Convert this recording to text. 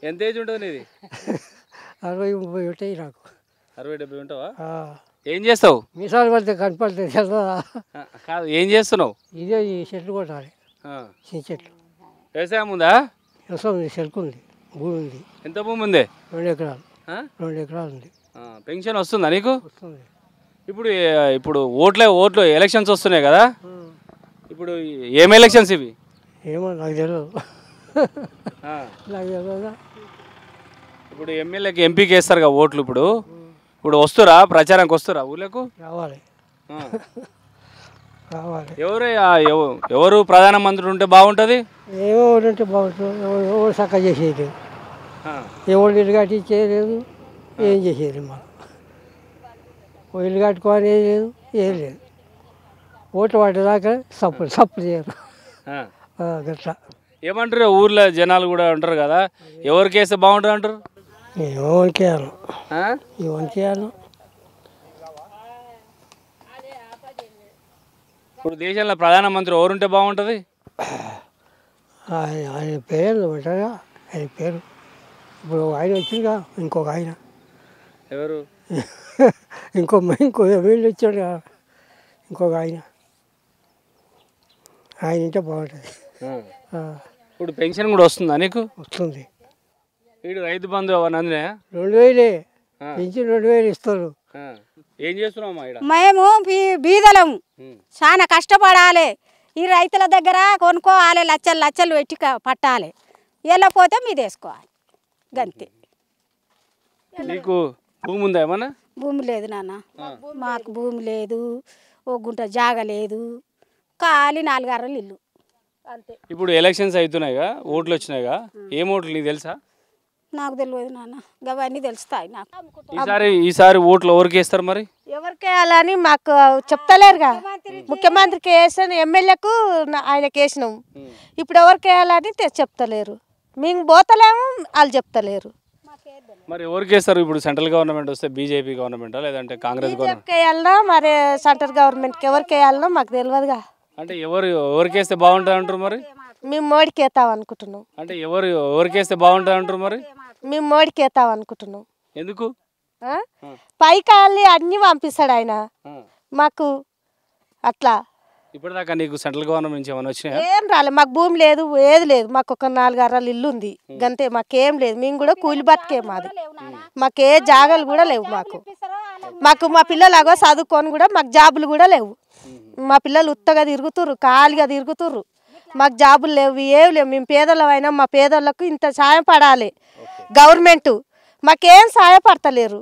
ఎంత ఏజ్ ఉంటుంది నీది? 60, 30 ఉంటాయి నాకు. 60, 70 ఉంటావా? ఏం చేస్తావు? మీసాలు పడితే కనపడుతుంది కదా. కాదు, ఏం చేస్తున్నావు? ఇదే ఈ చెట్లు కొట్టాలి, చిన్న చెట్లు. వ్యవసాయం ఉందా? వ్యవసాయం ఉంది, చెరుకు ఉంది, భూమి ఉంది. ఎంత భూమి ఉంది? 2 ఎకరాలు. 2 ఎకరాలు ఉంది. పెన్షన్ వస్తుందా నీకు? వస్తుంది. ఇప్పుడు ఓట్లు ఎలక్షన్స్ వస్తున్నాయి కదా, ఇప్పుడు ఏం ఎలక్షన్స్ ఇవి? ఏమో నాకు తెలియదు. నాకు తెలియదా. ఇప్పుడు ఎమ్మెల్యేకి ఎంపీకి వేస్తారు కదా ఓట్లు. ఇప్పుడు వస్తురా ప్రచారానికి వస్తురా ఊళ్ళకు? రావాలి, రావాలి. ఎవరు ప్రధానమంత్రి ఉంటే బాగుంటుంది? ఏమో ఉంటే బాగుంటుంది. ఎవరు చక్కగా చేసేది, ఎవరు ఇల్లు కట్టించేయలేదు, ఏం చేసేది. మనం ఇల్లు కట్టుకోవాలి, ఏం లేదు, ఏం లేదు. ఓట్లు పడ్డదాకా సప్పుడు చేయరు. గట్లా ఏమంటారు ఊర్లో జనాలు కూడా ఉంటారు కదా, ఎవరికి వేస్తే బాగుంటుంది అంటారు? ఏమనికేయాలి, ఏమనికేయాలి. ఇప్పుడు దేశంలో ప్రధానమంత్రి ఎవరుంటే బాగుంటుంది? ఆయన పేరు ఉంటారుగా, ఆయన పేరు. ఇప్పుడు ఆయన వచ్చిందిగా, ఇంకొక ఆయన. ఎవరు? ఇంకో వీళ్ళు వచ్చాడు కదా, ఇంకొక ఆయన. ఆయన ఉంటే బాగుంటుంది. ఇప్పుడు పెన్షన్ కూడా వస్తుందా నీకు? వస్తుంది. వీడు రైతు బంధు అవన్నీ 2000 పెంచి 2000 ఇస్తారు. ఏం చేస్తున్నామా? మేము బీదలము, చాలా కష్టపడాలి. ఈ రైతుల దగ్గర కొనుక్కోవాలి, లచ్చలు లచ్చలు పెట్టి పట్టాలి. వెళ్ళకపోతే మీద వేసుకోవాలి, గంతే. నీకు భూమి ఉందా ఏమన్నా? భూమి లేదు నాన్న, మాకు భూమి లేదు, ఓ గుంట జాగ లేదు, ఖాళీ 4 అర్రలు ఇల్లు అంతే. ఇప్పుడు ఎలక్షన్స్ అవుతున్నాయిగా, ఓట్లు వచ్చినాయిగా, ఏం ఓట్లు నీకు తెలుసా? నాకు తెలియదు నాన్న, అవన్నీ తెలుస్తాయి నాకు. ఈసారి ఓట్లు ఎవరికి వేస్తారు మరి? ఎవరికి వేయాలని మాకు చెప్తలేరుగా. ముఖ్యమంత్రికి వేసాను, ఎమ్మెల్యేకు ఆయనకి వేసినాం. ఇప్పుడు ఎవరికి వేయాలని చెప్తలేరు. మేము పోతలేము, వాళ్ళు చెప్తలేరు. మరి ఎవరికి వేస్తారు? ఇప్పుడు సెంట్రల్ గవర్నమెంట్ వస్తే బీజేపీ గవర్నమెంటా లేదంటే కాంగ్రెస్ గవర్నమెంట్ వేయాలన్నా, మరి సెంట్రల్ గవర్నమెంట్కి ఎవరికి వేయాలన్నా మాకు తెలియదుగా. అంటే ఎవరికి వేస్తే బాగుంటుంది అంటారు మరి? మేము మోడీకి వేస్తాం అనుకుంటున్నాం. అంటే ఎవరికి వేస్తే బాగుంటుంది అంటారు మరి? మేము మోడీకి వేస్తాం అనుకుంటున్నాం. ఎందుకు? పైకాళ్ళు అన్నీ పంపిస్తాడు ఆయన మాకు. అట్లా ఇప్పటిదాకా నీకు సెంట్రల్ గవర్నమెంట్ నుంచి ఏమైనా వచ్చినాయా? ఏం రాలేదు. మాకు భూమి లేదు, ఏది లేదు. మాకు ఒక 4 అర్రలు ఇల్లు ఉంది, గంతే. మాకేం లేదు. మేము కూడా కూలి బతికే మాది. మాకు ఏ జాగాలు కూడా లేవు. మాకు మా పిల్లలు అగో చదువుకొని కూడా మాకు జాబులు కూడా లేవు. మా పిల్లలు ఉత్తగా తిరుగుతుర్రు, ఖాళీగా తిరుగుతుర్రు. మాకు జాబులు లేవు, ఏవి లేవు. మేము పేదలమైనా మా పేదలకు ఇంత సాయం పడాలి గవర్నమెంట్. మాకేం సాయపడతలేరు.